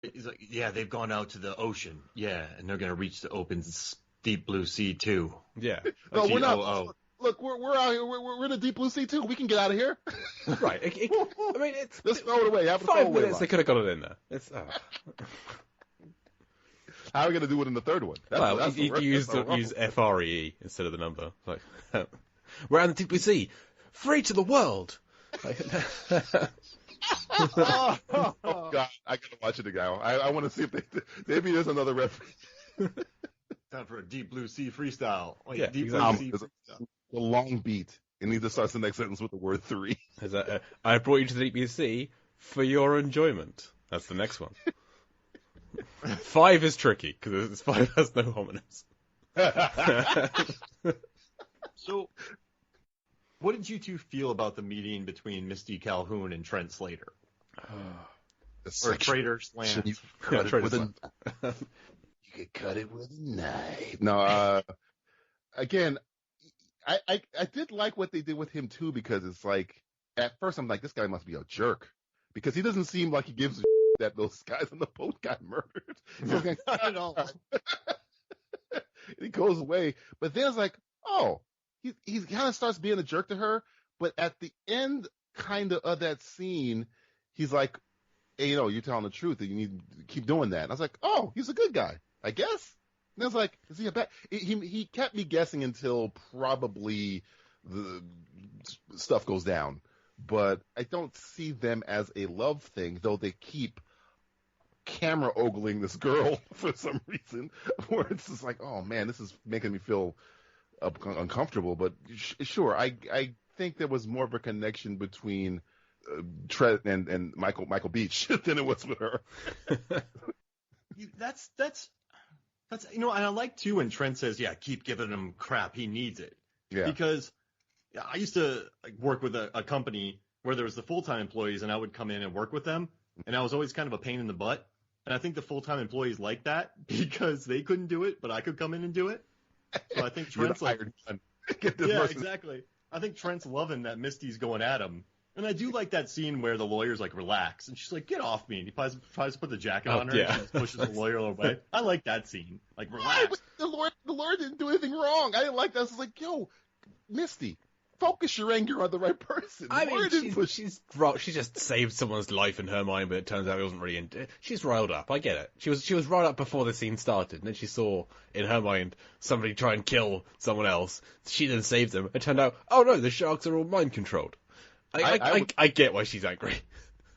He's like, yeah, they've gone out to the ocean. Yeah, and they're gonna reach the open, deep blue sea too. Yeah. No, we're not. Oh. Look, we're out here. We're in the deep blue sea too. We can get out of here. Right. I mean, it's Let's throw it away. Have a 5 throwaway minutes. line. They could have got it in there. It's. How are we gonna do it in the third one? You use FREE instead of the number. Like, we're out in the deep blue sea, free to the world. Like, oh God, I gotta watch it again. I want to see if maybe there's another reference. Time for a deep blue sea freestyle. Like, Yeah, deep exactly. blue sea freestyle. A long beat, and either starts the next sentence with the word 3. I brought you to the deep blue sea for your enjoyment. That's the next one. 5 is tricky because 5 has no homonyms. So, what did you two feel about the meeting between Misty Calhoun and Trent Slater? Or Trader Slant? You Yeah, could cut it with a knife. No, again, I did like what they did with him too, because it's like, at first I'm like, this guy must be a jerk, because he doesn't seem like he gives a that those guys on the boat got murdered. So not at all. He goes away, but then it's like, oh, he kind of starts being a jerk to her, but at the end kind of that scene, he's like, hey, you're telling the truth, and you need to keep doing that. And I was like, oh, he's a good guy, I guess. And I was like, is he a bad? He kept me guessing until probably the stuff goes down. But I don't see them as a love thing, though they keep camera ogling this girl for some reason, where it's just like, oh man, this is making me feel uncomfortable. But sure, I think there was more of a connection between Trent and Michael Beach than it was with her. That's and I like too when Trent says, yeah, keep giving him crap, he needs it. Yeah. Because I used to work with a company where there was the full-time employees, and I would come in and work with them, and I was always kind of a pain in the butt. And I think the full-time employees liked that because they couldn't do it, but I could come in and do it. So I think Trent's like, yeah, exactly. I think Trent's loving that Misty's going at him. And I do like that scene where the lawyer's like, relax. And she's like, get off me. And he tries to put the jacket on her, and she pushes the lawyer away. I like that scene. Like, relax. The lawyer didn't do anything wrong. I didn't like that. I was like, yo, Misty, focus your anger on the right person. I mean, she just saved someone's life in her mind, but it turns out it wasn't really into it. She's riled up. I get it. She was riled up before the scene started, and then she saw in her mind somebody try and kill someone else. She then saved them. It turned out, oh no, the sharks are all mind controlled. I get why she's angry.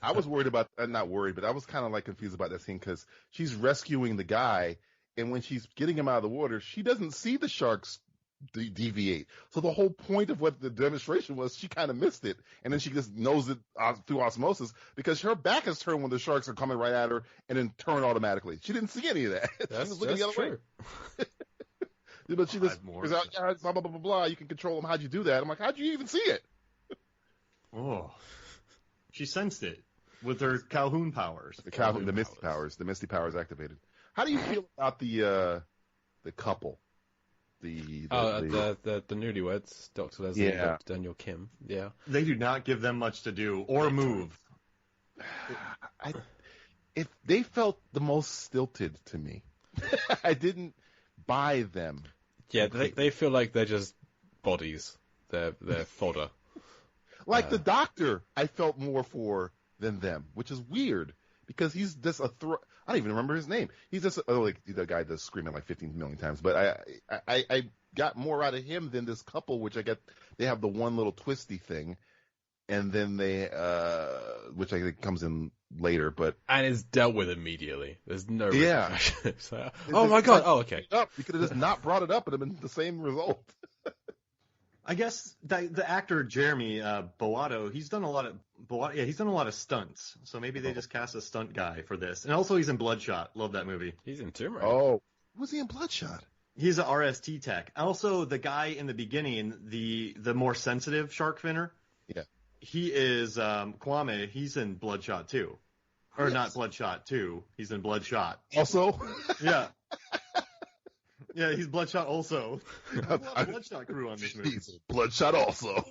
I was worried about, not worried, but I was kind of like confused about that scene, because she's rescuing the guy, and when she's getting him out of the water, she doesn't see the sharks deviate. So the whole point of what the demonstration was, she kind of missed it, and then she just knows it through osmosis, because her back is turned when the sharks are coming right at her, and then turn automatically. She didn't see any of that. She was looking the other way. But she just was out, blah, blah, blah, blah, blah. You can control them. How'd you do that? I'm like, how'd you even see it? Oh, she sensed it with her Calhoun powers. The Misty powers. The Misty powers activated. How do you feel about the couple? The newlyweds, Dr. Leslie and Dr. Daniel Kim. Yeah. They do not give them much to do or move. If they felt the most stilted to me. I didn't buy them. Yeah, they feel like they're just bodies. They're fodder. Like the doctor, I felt more for than them, which is weird, because he's just I don't even remember his name. He's just like the guy that's screaming like 15 million times. But I got more out of him than this couple, which I get. They have the one little twisty thing, and then which I think comes in later, and is dealt with immediately. There's no repercussions. Oh my god! Oh, okay. You could have just not brought it up, and it would have been the same result. I guess the actor Jeremy Boato, he's done a lot of stunts. So maybe they just cast a stunt guy for this. And also he's in Bloodshot. Love that movie. He's in Tomb Raider. Oh, was he in Bloodshot? He's an RST tech. Also, the guy in the beginning, the more sensitive shark finner. Yeah. He is Kwame. He's in Bloodshot too, or not Bloodshot 2. He's in Bloodshot. Also. Yeah. Yeah, he's Bloodshot also. There's a lot of Bloodshot crew on this movie. He's Bloodshot also.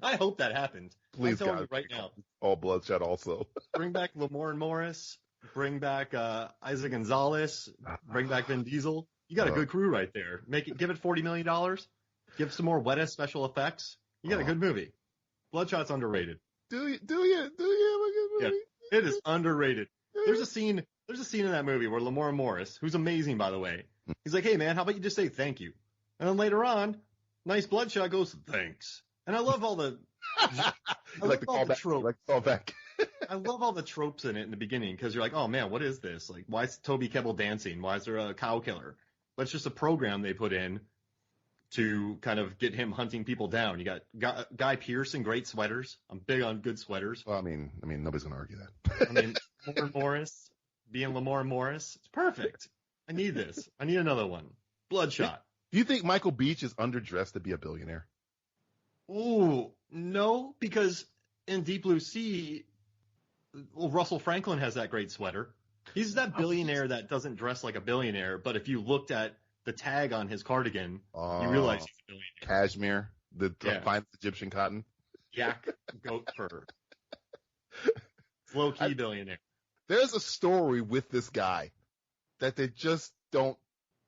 I hope that happened. Please, I'm telling God. you right now. all Bloodshot also. Bring back Lamorne Morris. Bring back Isaac Gonzalez. Bring back Vin Diesel. You got a good crew right there. Give it $40 million. Give some more wet-ass special effects. You got a good movie. Bloodshot's underrated. Do you have a good movie? Yeah, it is underrated. There's a scene in that movie where Lamorne Morris, who's amazing by the way, he's like, "Hey man, how about you just say thank you?" And then later on, nice Bloodshot goes, "Thanks." And I love all the tropes. I love all the tropes in it in the beginning because you're like, "Oh man, what is this? Like, why is Toby Kebbell dancing? Why is there a cow killer?" But it's just a program they put in to kind of get him hunting people down. You got Guy Pearce in great sweaters. I'm big on good sweaters. Well, I mean, nobody's gonna argue that. I mean, Lamorne Morris being Lamorne Morris, it's perfect. I need this. I need another one. Bloodshot. Do you think Michael Beach is underdressed to be a billionaire? Ooh, no, because in Deep Blue Sea, well, Russell Franklin has that great sweater. He's that billionaire that doesn't dress like a billionaire, but if you looked at the tag on his cardigan, you realize he's a billionaire. Cashmere, the finest Egyptian cotton. Yak goat fur. Low-key billionaire. There's a story with this guy that they just don't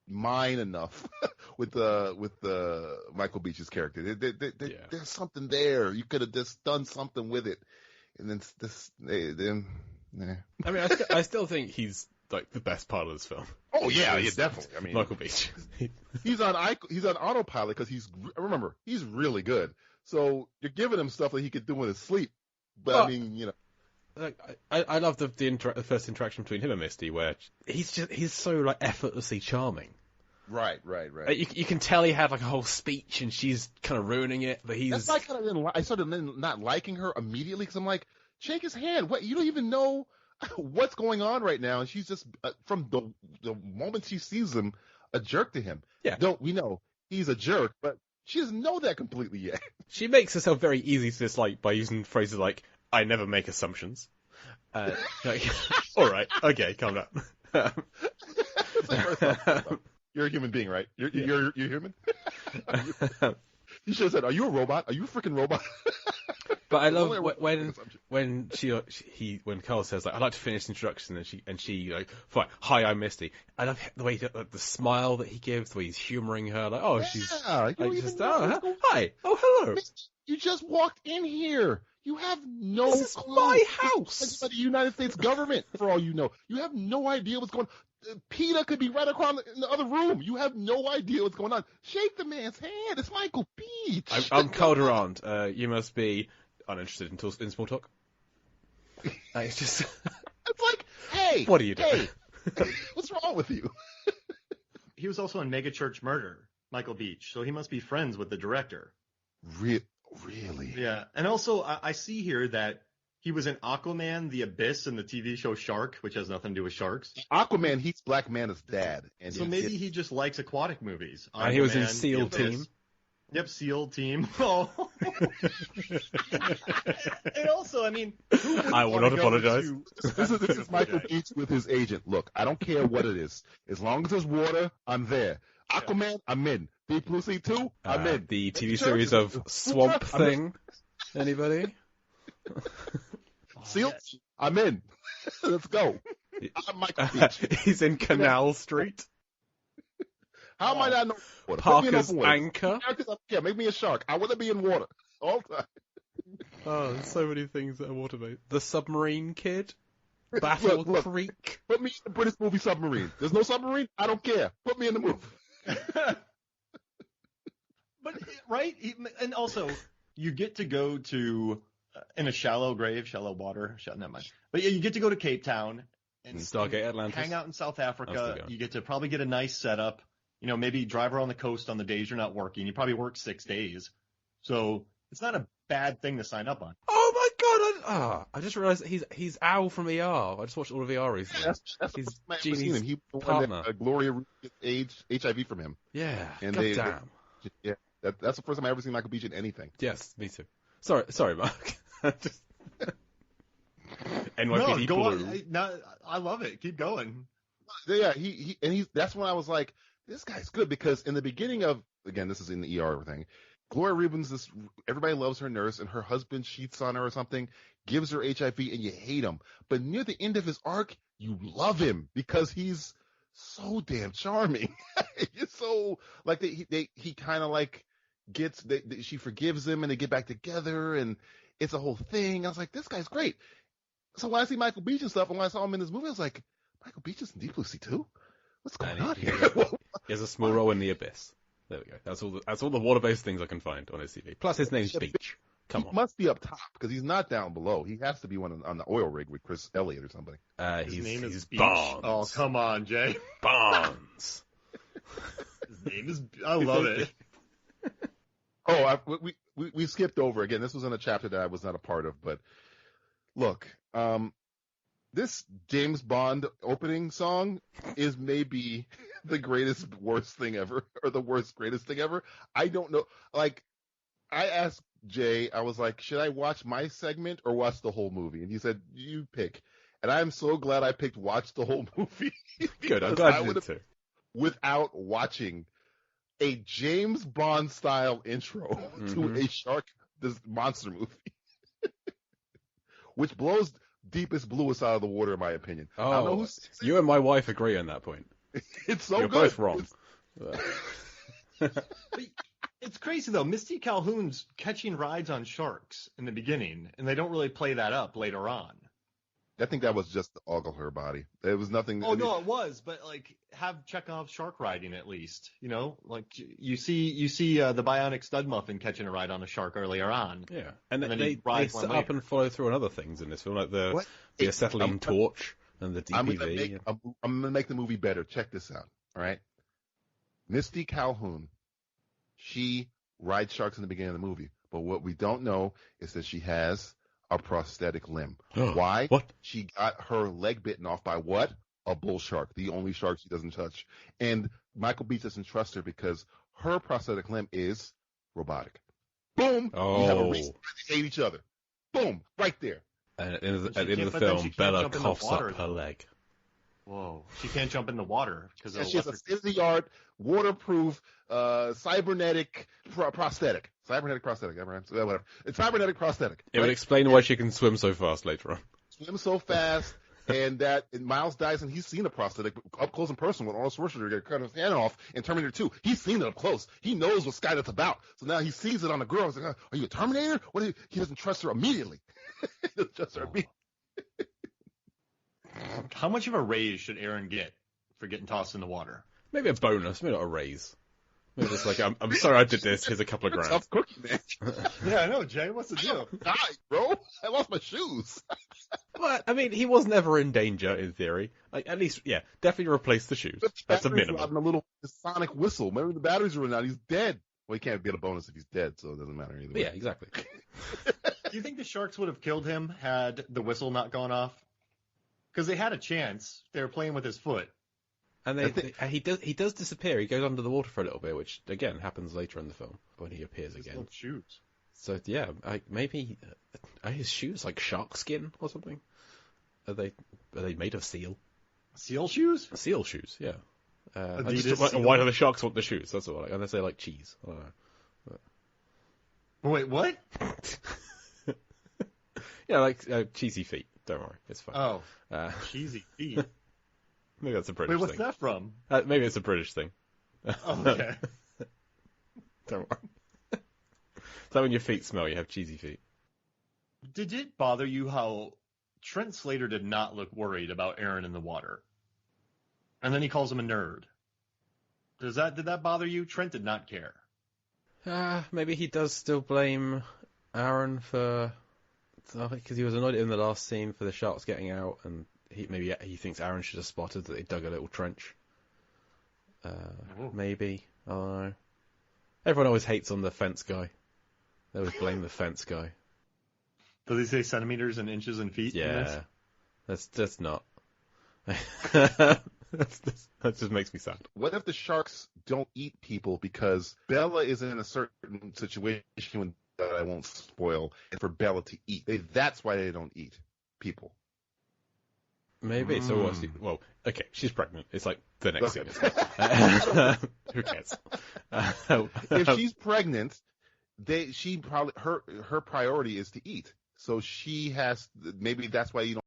mine enough with the Michael Beach's character. There's something there. You could have just done something with it, and then. I mean, I still think he's like the best part of this film. Oh yeah, definitely. I mean, Michael Beach. he's on autopilot because he's really good. So you're giving him stuff that he could do in his sleep. But I mean, you know. Like, I love the first interaction between him and Misty, where he's so like effortlessly charming. Right. You can tell he had like a whole speech, and she's kind of ruining it. But that's why I started not liking her immediately because I'm like, shake his hand. What, you don't even know what's going on right now, and she's just from the moment she sees him, a jerk to him. Yeah. We know he's a jerk, but she doesn't know that completely yet. She makes herself very easy to dislike by using phrases like, "I never make assumptions." Like, all right, okay, calm down. You're a human being, right? You're human. You should have said, "Are you a robot? Are you a freaking robot?" But I love when Carl says like, "I'd like to finish the introduction," and she like, "Fine, hi, I'm Misty." I love the way the smile that he gives, the way he's humouring her, like, "Oh, she's like, hi, oh hello." You just walked in here. You have no This is clue. my house. By the United States government, for all you know. You have no idea what's going on. PETA could be right across in the other room. You have no idea what's going on. Shake the man's hand. It's Michael Beach. I'm Calderant. You must be uninterested in small talk. It's just... It's like, hey. What are you doing? Hey, what's wrong with you? He was also in Megachurch Murder, Michael Beach, so he must be friends with the director. Really? Yeah, and also I see here that he was in Aquaman, The Abyss, and the TV show Shark, which has nothing to do with sharks. Aquaman, he's Black Mana's dad. And so maybe he just likes aquatic movies. And he was in SEAL Team. Yep, SEAL Team. Oh. And also, I mean, I will not apologize. This is Michael Beach with his agent. Look, I don't care what it is. As long as there's water, I'm there. Aquaman, I'm in. Deep Blue Sea 2, I'm in. The TV series of Swamp Thing. Anybody? SEAL, I'm in. Let's go. I'm Michael Beach. He's in Canal Street. How am I not know water? Parker's Anchor. Yeah, make me a shark. I want to be in water all the time. Oh, there's so many things that are water-based. The Submarine Kid. Battle Creek. Put me in the British movie Submarine. There's no submarine? I don't care. Put me in the movie. But, right? And also, you get to go to, in a shallow grave, shallow water, never mind. But yeah, you get to go to Cape Town and Stargate Atlantis. Hang out in South Africa. You get to probably get a nice setup. You know, maybe drive around the coast on the days you're not working. You probably work 6 days. So it's not a bad thing to sign up on. Oh my god! I just realised he's Al from ER. I just watched all of ER recently. That's he's Genie's Genie's partner. Gloria HIV from him. Yeah. And damn. Yeah. That's the first time I ever seen Michael Beach in anything. Yes, me too. Sorry, Mark. Just... NYPD go Blue. on. I love it. Keep going. Yeah, that's when I was like, this guy's good, because in the beginning of, again, this is in the ER thing, Gloria Reuben's everybody loves her nurse, and her husband cheats on her or something, gives her HIV, and you hate him. But near the end of his arc, you love him because he's so damn charming. It's so like he kind of like gets she forgives him and they get back together and it's a whole thing. I was like, this guy's great. So when I see Michael Beach and stuff, and when I saw him in this movie, I was like, Michael Beach is in Deep Blue Sea too? What's going on here? He has a small role in The Abyss. There we go. That's all the water-based things I can find on his CV. Plus his name's Beach. Come on. He must be up top because he's not down below. He has to be one on the oil rig with Chris Elliott or something. His name is Barnes. Oh, come on, Jay. Barnes. His name is. I love it. We skipped over again. This was in a chapter that I was not a part of, but look, this James Bond opening song is maybe the greatest worst thing ever, or the worst greatest thing ever. I don't know. Like, I asked Jay, I was like, should I watch my segment or watch the whole movie? And he said, you pick. And I'm so glad I picked watch the whole movie. Good, I'm glad you did too. Without watching a James Bond style intro to a this monster movie, which blows Deepest Bluest out of the water, in my opinion. Oh, I don't know who's you and my wife agree on that point. It's so You're good. both wrong. It's crazy though. Misty Calhoun's catching rides on sharks in the beginning, and they don't really play that up later on. I think that was just to ogle her body. There was nothing. Oh no, it was, but like have Chekhov's shark riding at least. You know, like you see the bionic stud muffin catching a ride on a shark earlier on. Yeah, and then they set up and follow through on other things in this film, like the acetylene torch and the DPV. I'm gonna make the movie better. Check this out. All right, Misty Calhoun, she rides sharks in the beginning of the movie, but what we don't know is that she has a prosthetic limb. Why? What? She got her leg bitten off by what? A bull shark, the only shark she doesn't touch. And Michael Beach doesn't trust her because her prosthetic limb is robotic. Boom! Oh. We have a reason to hate each other. Boom! Right there. And at the end of the film, Bella coughs up her leg. Whoa. She can't jump in the water because she has a state-of-the-art, waterproof, cybernetic prosthetic. Cybernetic prosthetic, whatever. It's cybernetic prosthetic. It would explain why she can swim so fast later on. Swim so fast, and Miles Dyson, he's seen a prosthetic up close and personal when Arnold Schwarzenegger cut his hand off in Terminator 2. He's seen it up close. He knows what Skynet's about. So now he sees it on the girl. He's like, are you a Terminator? He doesn't trust her immediately. He doesn't trust her immediately. How much of a raise should Aaron get for getting tossed in the water? Maybe a bonus, maybe not a raise. Maybe just like, I'm sorry I did this, here's a couple of grand. Tough cookie, man. Yeah, I know, Jay, what's the deal? Die, bro. I lost my shoes. But, I mean, he was never in danger, in theory. Like, at least, yeah, definitely replace the shoes. That's a minimum. A little sonic whistle. Remember, the batteries are running out. He's dead. Well, he can't get a bonus if he's dead, so it doesn't matter either way. Yeah, exactly. Do you think the sharks would have killed him had the whistle not gone off? Because they had a chance. They were playing with his foot. And he does disappear. He goes under the water for a little bit, which again happens later in the film when he appears again. Shoes. So yeah, maybe are his shoes like shark skin or something? Are they made of seal? Seal shoes? Seal shoes, yeah. Seal. Why do the sharks want the shoes? That's all. Unless they like cheese. I don't know. Wait, what? Yeah, like cheesy feet. Don't worry, it's fine. Oh, cheesy feet. Maybe that's a British thing. Wait, what's that from? Maybe it's a British thing. Oh, okay. Don't worry. So when your feet smell, you have cheesy feet. Did it bother you how Trent Slater did not look worried about Aaron in the water? And then he calls him a nerd. Did that bother you? Trent did not care. Maybe he does still blame Aaron for... Because he was annoyed in the last scene for the sharks getting out, and he thinks Aaron should have spotted that they dug a little trench. Maybe. I don't know. Everyone always hates on the fence guy. They always blame the fence guy. Does he say centimeters and inches and feet? Yeah. That's not. That just makes me sad. What if the sharks don't eat people because Bella is in a certain situation that I won't spoil, and for Bella to eat? That's why they don't eat people. Maybe. So what's well, okay, she's pregnant. It's like the next scene. Who cares? If she's pregnant, her priority is to eat. So she has, maybe that's why you don't